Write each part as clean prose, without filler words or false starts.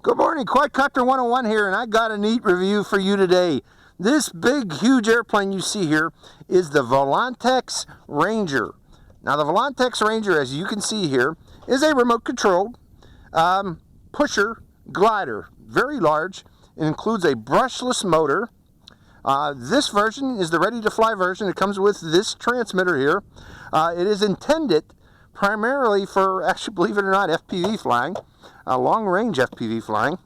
Good morning, Quadcopter 101 here, and I got a neat review for you today. This big, huge airplane you see here is the Volantex Ranger. Now, the Volantex Ranger, as you can see here, is a remote-controlled pusher glider, very large. It includes a brushless motor. This version is the ready-to-fly version. It comes with this transmitter here. It is intended primarily for, actually, believe it or not, FPV flying, long-range FPV flying.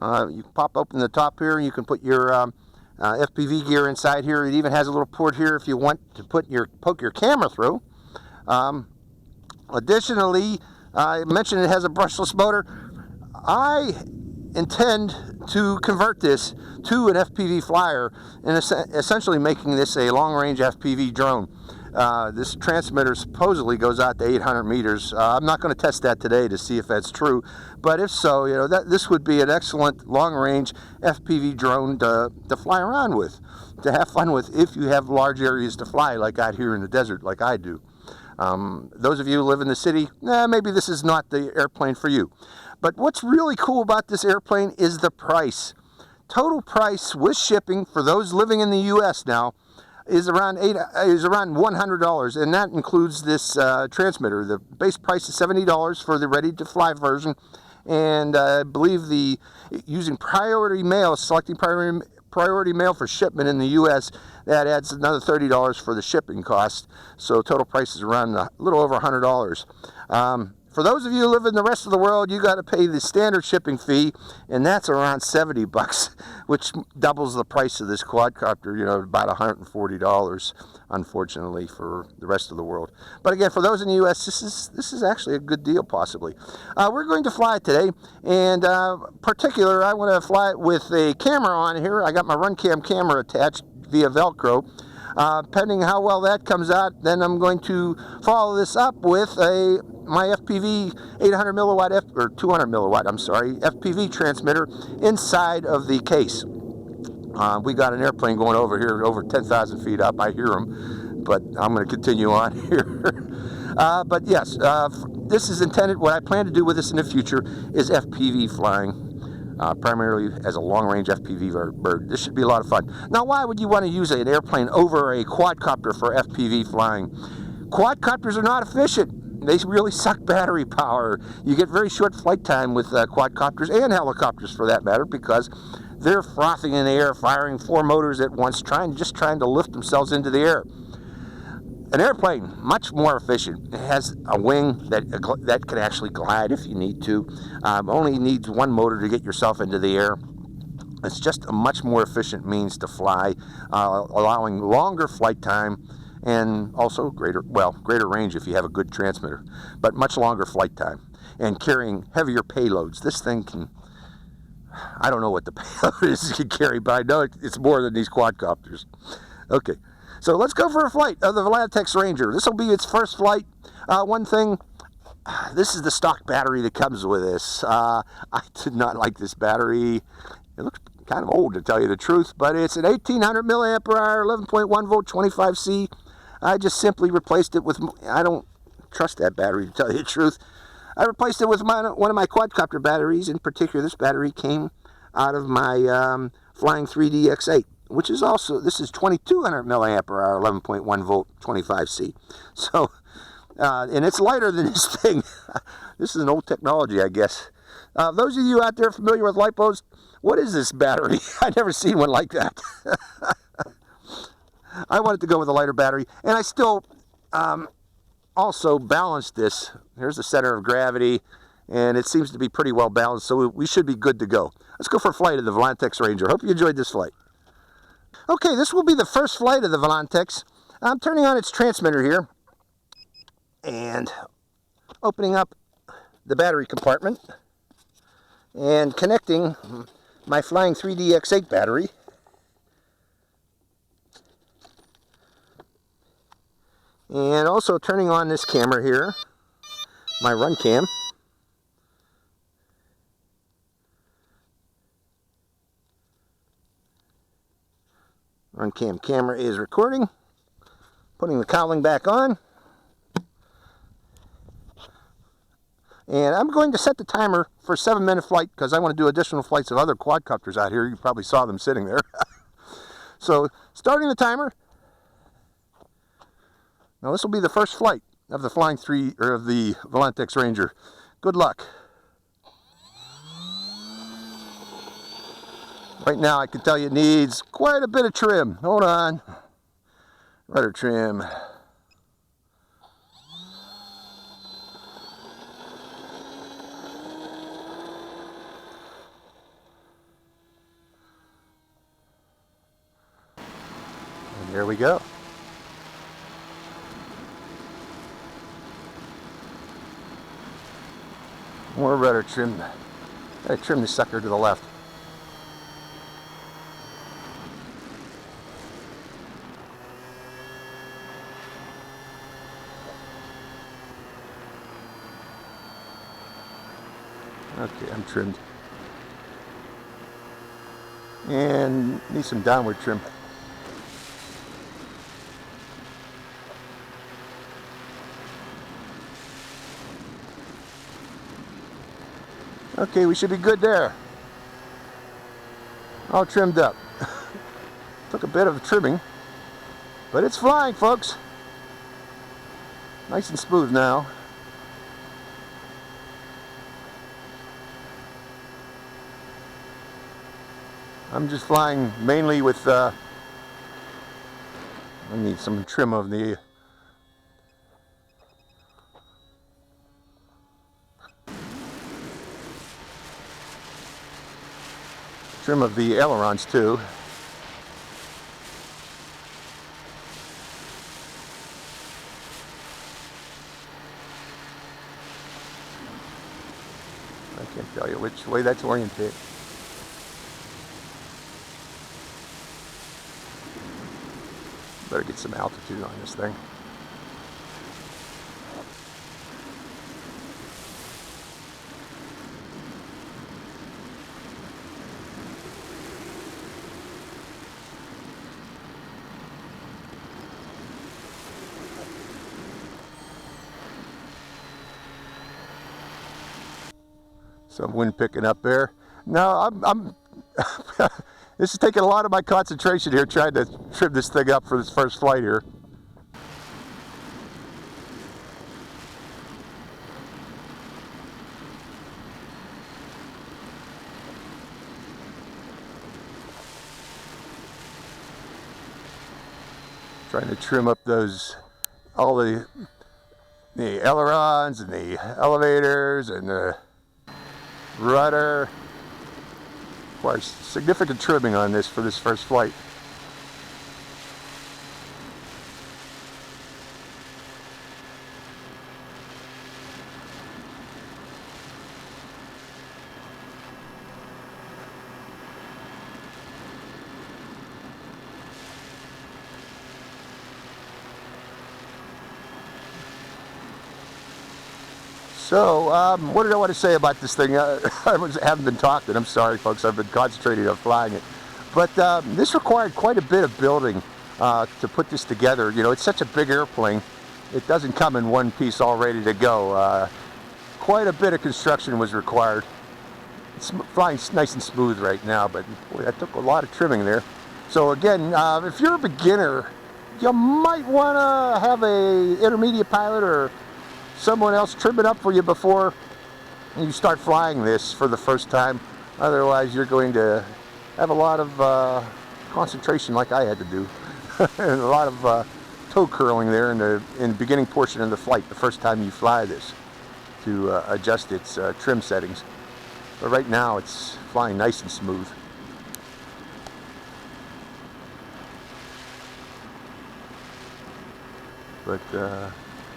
You pop open the top here, and you can put your FPV gear inside here. It even has a little port here if you want to poke your camera through. Additionally, I mentioned it has a brushless motor. I intend to convert this to an FPV flyer and essentially making this a long-range FPV drone. This transmitter supposedly goes out to 800 meters. I'm not going to test that today to see if that's true, but if so, you know, this would be an excellent long-range FPV drone to fly around with, to have fun with if you have large areas to fly like out here in the desert like I do. Those of you who live in the city, maybe this is not the airplane for you. But what's really cool about this airplane is the price. Total price with shipping for those living in the U.S. now is around $100, and that includes this transmitter. The base price is $70 for the ready-to-fly version, and I believe using priority mail, selecting priority mail for shipment in the U.S., that adds another $30 for the shipping cost. So total price is around a little over $100. For those of you who live in the rest of the world, you got to pay the standard shipping fee, and that's around $70, which doubles the price of this quadcopter, you know, about $140, unfortunately, for the rest of the world. But again, for those in the U.S., this is actually a good deal, possibly. We're going to fly it today, and particular, I want to fly it with a camera on here. I got my RunCam camera attached via Velcro. Depending how well that comes out, then I'm going to follow this up with my FPV 800 milliwatt or 200 milliwatt, I'm sorry, FPV transmitter inside of the case. We got an airplane going over here, over 10,000 feet up. I hear them, but I'm going to continue on here. But yes, this is intended. What I plan to do with this in the future is FPV flying. Primarily as a long-range FPV bird. This should be a lot of fun. Now, why would you want to use an airplane over a quadcopter for FPV flying? Quadcopters are not efficient. They really suck battery power. You get very short flight time with quadcopters and helicopters, for that matter, because they're frothing in the air, firing 4 motors at once, just trying to lift themselves into the air. An airplane, much more efficient. It has a wing that can actually glide if you need to. Only needs one motor to get yourself into the air. It's just a much more efficient means to fly, allowing longer flight time and also greater range if you have a good transmitter, but much longer flight time and carrying heavier payloads. This thing can, I don't know what the payload is it can carry, but I know it's more than these quadcopters. Okay. So let's go for a flight of the Volantex Ranger. This will be its first flight. One thing, this is the stock battery that comes with this. I did not like this battery. It looks kind of old, to tell you the truth, but it's an 1800 milliampere hour, 11.1 volt, 25C. I just simply replaced it with, I don't trust that battery, to tell you the truth. I replaced it with one of my quadcopter batteries. In particular, this battery came out of my Flying 3D X8. Which is also, this is 2200 milliampere hour, 11.1 volt, 25C. So, and it's lighter than this thing. This is an old technology, I guess. Those of you out there familiar with LiPos, what is this battery? I've never seen one like that. I wanted to go with a lighter battery, and I still also balanced this. Here's the center of gravity, and it seems to be pretty well balanced, so we should be good to go. Let's go for a flight of the Volantex Ranger. Hope you enjoyed this flight. Okay, this will be the first flight of the Volantex. I'm turning on its transmitter here and opening up the battery compartment and connecting my Flying 3D X8 battery. And also turning on this camera here, my RunCam. RunCam camera is recording. Putting the cowling back on. And I'm going to set the timer for a 7-minute flight because I want to do additional flights of other quadcopters out here. You probably saw them sitting there. So, starting the timer. Now this will be the first flight of the Flying 3 or of the Volantex Ranger. Good luck. Right now I can tell you it needs quite a bit of trim. Hold on. Rudder trim. And there we go. More rudder trim. Gotta trim the sucker to the left. Okay, I'm trimmed. And need some downward trim. Okay, we should be good there. All trimmed up. Took a bit of trimming, but it's flying, folks. Nice and smooth now. I'm just flying mainly with, I need some trim of the ailerons too. I can't tell you which way that's oriented. Better get some altitude on this thing. Some wind picking up there. No, I'm this is taking a lot of my concentration here trying to trim this thing up for this first flight here. Trying to trim up all the ailerons and the elevators and the rudder. Requires significant trimming on this for this first flight. So, what did I want to say about this thing? I haven't been talking. I'm sorry, folks. I've been concentrating on flying it. But this required quite a bit of building to put this together. You know, it's such a big airplane. It doesn't come in one piece all ready to go. Quite a bit of construction was required. It's flying nice and smooth right now, but boy, that took a lot of trimming there. So again, if you're a beginner, you might want to have a intermediate pilot or someone else trim it up for you before you start flying this for the first time. Otherwise, you're going to have a lot of concentration like I had to do. And a lot of toe curling there in the beginning portion of the flight the first time you fly this to adjust its trim settings. But right now it's flying nice and smooth. But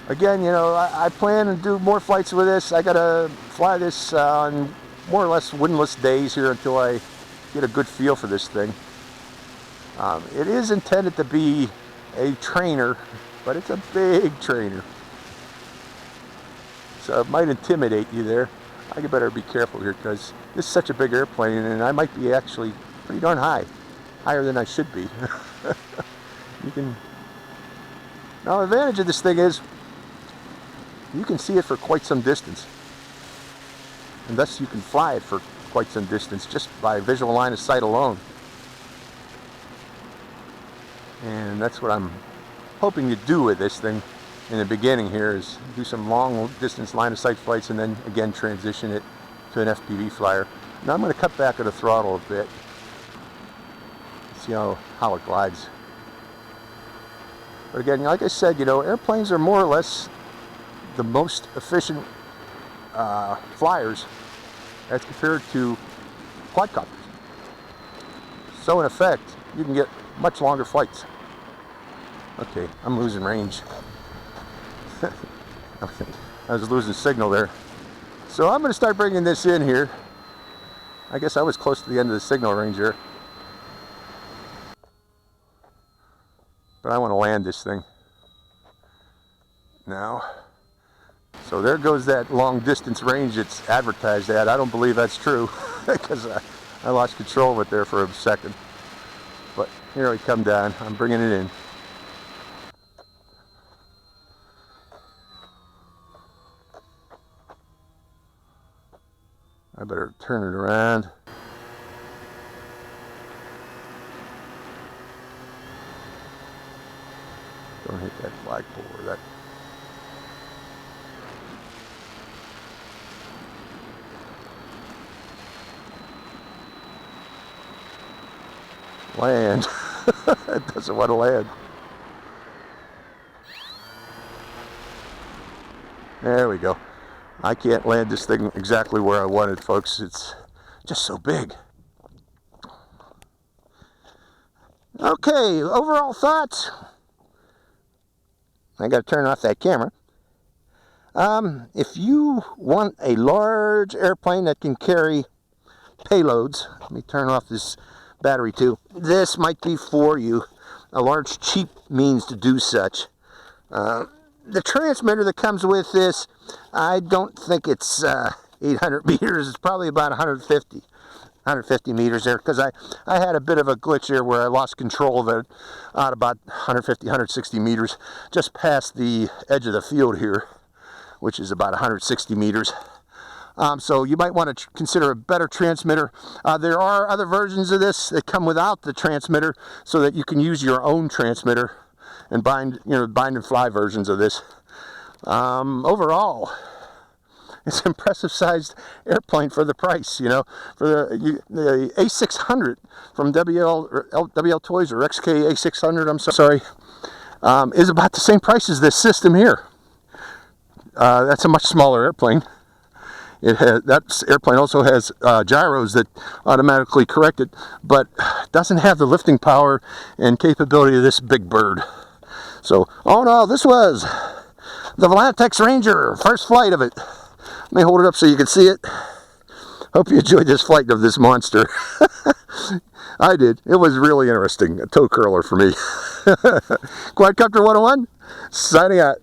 again, you know, I plan to do more flights with this. I gotta fly this on more or less windless days here until I get a good feel for this thing. It is intended to be a trainer, but it's a big trainer. So it might intimidate you there. I better be careful here because this is such a big airplane and I might be actually pretty darn high. Higher than I should be. Now the advantage of this thing is you can see it for quite some distance. and thus you can fly it for quite some distance just by visual line of sight alone. And that's what I'm hoping to do with this thing in the beginning here, is do some long distance line of sight flights and then again transition it to an FPV flyer. Now I'm going to cut back at the throttle a bit, see how it glides. But again, like I said, you know, airplanes are more or less the most efficient flyers as compared to quadcopters. So in effect, you can get much longer flights. Okay, I'm losing range. Okay, I was losing signal there. So I'm going to start bringing this in here. I guess I was close to the end of the signal range here. But I want to land this thing now. So there goes that long distance range it's advertised at. I don't believe that's true because I lost control of it there for a second. But here we come down. I'm bringing it in. I better turn it around. Don't hit that flagpole or that. Land. It doesn't want to land. There we go. I can't land this thing exactly where I want it, folks. It's just so big. Okay, overall thoughts. I got to turn off that camera. If you want a large airplane that can carry payloads, let me turn off this battery too. This might be for you. A large, cheap means to do such. The transmitter that comes with this, I don't think it's 800 meters. It's probably about 150 meters there, because I had a bit of a glitch here where I lost control of it at about 150, 160 meters, just past the edge of the field here, which is about 160 meters. So you might want to consider a better transmitter. There are other versions of this that come without the transmitter, so that you can use your own transmitter and bind and fly versions of this. Overall, it's an impressive sized airplane for the price, you know. For the A600 from WL Toys, or XK A600, I'm sorry, is about the same price as this system here. That's a much smaller airplane. That airplane also has gyros that automatically correct it, but doesn't have the lifting power and capability of this big bird. So, oh no, this was the Volantex Ranger, first flight of it. Let me hold it up so you can see it. Hope you enjoyed this flight of this monster. I did. It was really interesting. A toe curler for me. Quadcopter 101, signing out.